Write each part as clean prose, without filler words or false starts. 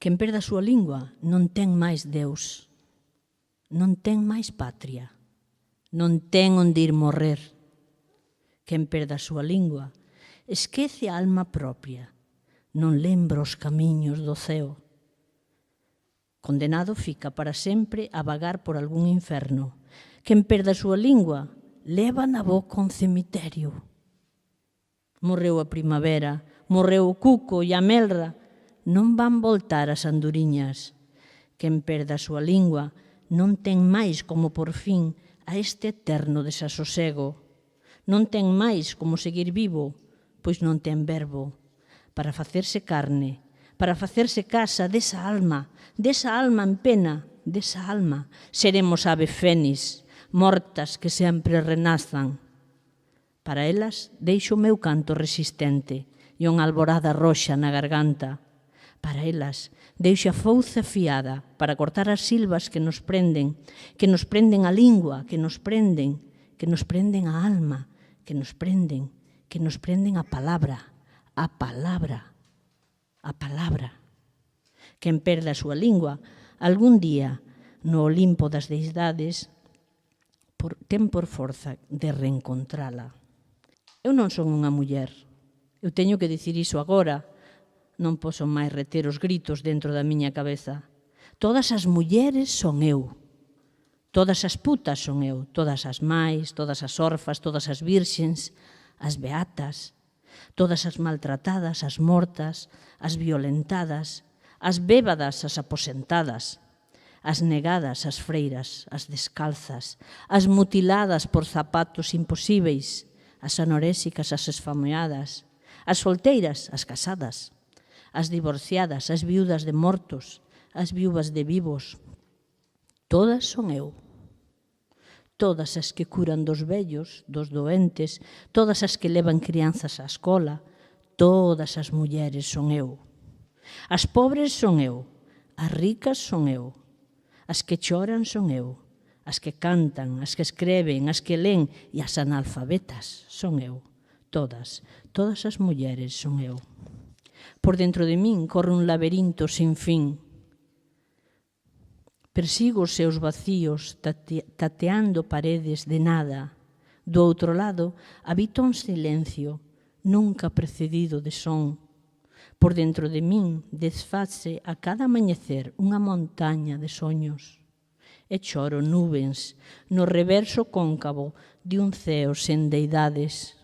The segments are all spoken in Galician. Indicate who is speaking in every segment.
Speaker 1: Quen perde a súa lingua non ten máis Deus, non ten máis patria, non ten onde ir morrer. Quen perde a súa lingua esquece a alma propia, non lembra os camiños do ceo. Condenado fica para sempre a vagar por algún inferno. Quen perde a súa lingua leva na boca un cemiterio. Morreu a primavera, morreu o cuco e a melra, non van voltar as anduriñas. Quen perde a súa lingua non ten máis como por fin a este eterno desasosego. Non ten máis como seguir vivo, pois non ten verbo para facerse carne, para facerse casa desa alma en pena, desa alma. Seremos ave fénix, mortas que sempre renazan. Para elas deixo o meu canto resistente e unha alborada roxa na garganta. Para elas deixo a fouce afiada para cortar as silvas que nos prenden a lingua, que nos prenden a alma, que nos prenden a palabra, a palabra, a palabra. Quen perde a súa lingua, algún día, no Olimpo das deidades, ten por forza de reencontrala. Eu non son unha muller. Eu teño que dicir iso agora. Non poso máis reter os gritos dentro da miña cabeza. Todas as mulleres son eu. Todas as putas son eu. Todas as mais, todas as orfas, todas as virxens, as beatas, todas as maltratadas, as mortas, as violentadas, as bébadas, as aposentadas, as negadas, as freiras, as descalzas, as mutiladas por zapatos imposíveis, as anorésicas, as esfameadas, as solteiras, as casadas, as divorciadas, as viudas de mortos, as viúvas de vivos. Todas son eu. Todas as que curan dos vellos, dos doentes, todas as que levan crianzas á escola, todas as mulleres son eu. As pobres son eu, as ricas son eu, as que choran son eu, as que cantan, as que escreven, as que len e as analfabetas son eu. Todas as mulleres son eu. Por dentro de min corre un laberinto sin fin. Persigo os seus vacíos, tateando paredes de nada. Do outro lado habita un silencio, nunca precedido de son. Por dentro de min desface a cada amañecer unha montaña de soños. E choro nubes no reverso cóncavo de un ceo sen deidades.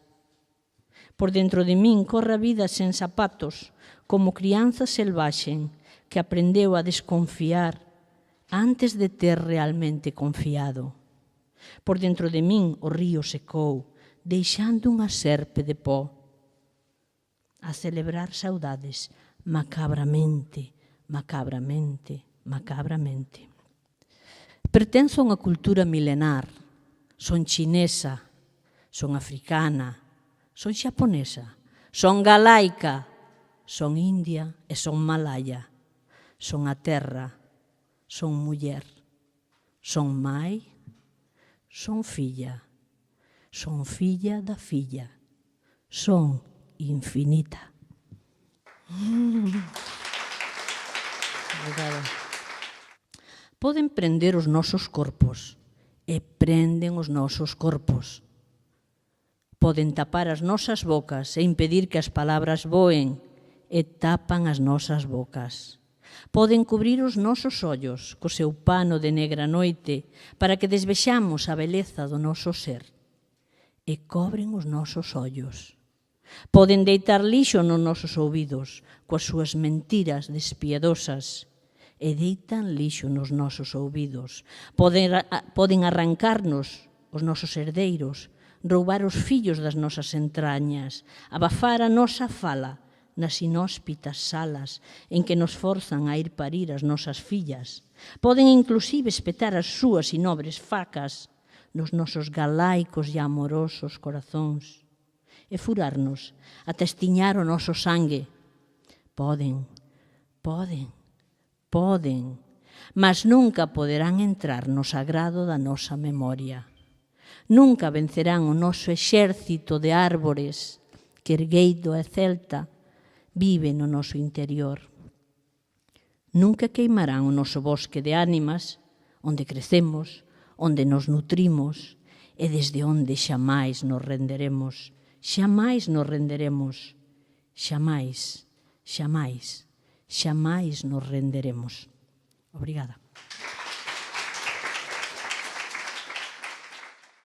Speaker 1: Por dentro de min corre a vida sen zapatos, como crianza selvaxe que aprendeu a desconfiar antes de ter realmente confiado. Por dentro de min o río secou, deixando unha serpe de pó, a celebrar saudades macabramente, macabramente, macabramente. Pertenzo a unha cultura milenar. Son chinesa, son africana, son xaponesa, son galaica, son india e son malaya. Son a terra, son muller, son mai, son filla da filla, son infinita. Obrigada. Poden prender os nosos corpos e prenden os nosos corpos. Poden tapar as nosas bocas e impedir que as palabras voen e tapan as nosas bocas. Poden cubrir os nosos ollos co seu pano de negra noite para que desvexamos a beleza do noso ser e cobren os nosos ollos. Poden deitar lixo nos nosos ouvidos coas súas mentiras despiadosas e deitan lixo nos nosos ouvidos. Poden arrancarnos os nosos herdeiros, roubar os fillos das nosas entrañas, abafar a nosa fala nas inhóspitas salas en que nos forzan a ir parir as nosas fillas. Poden inclusive espetar as súas inobres facas nos nosos galaicos e amorosos corazóns e furarnos ata estiñar o noso sangue. Poden, mas nunca poderán entrar no sagrado da nosa memoria. Nunca vencerán o noso exército de árbores que ergueido e celta vive no noso interior. nunca queimarán o noso bosque de ánimas, onde crecemos, onde nos nutrimos, e desde onde xamais nos renderemos, xamais nos renderemos, xamais, xamais, xamais nos renderemos. Obrigada.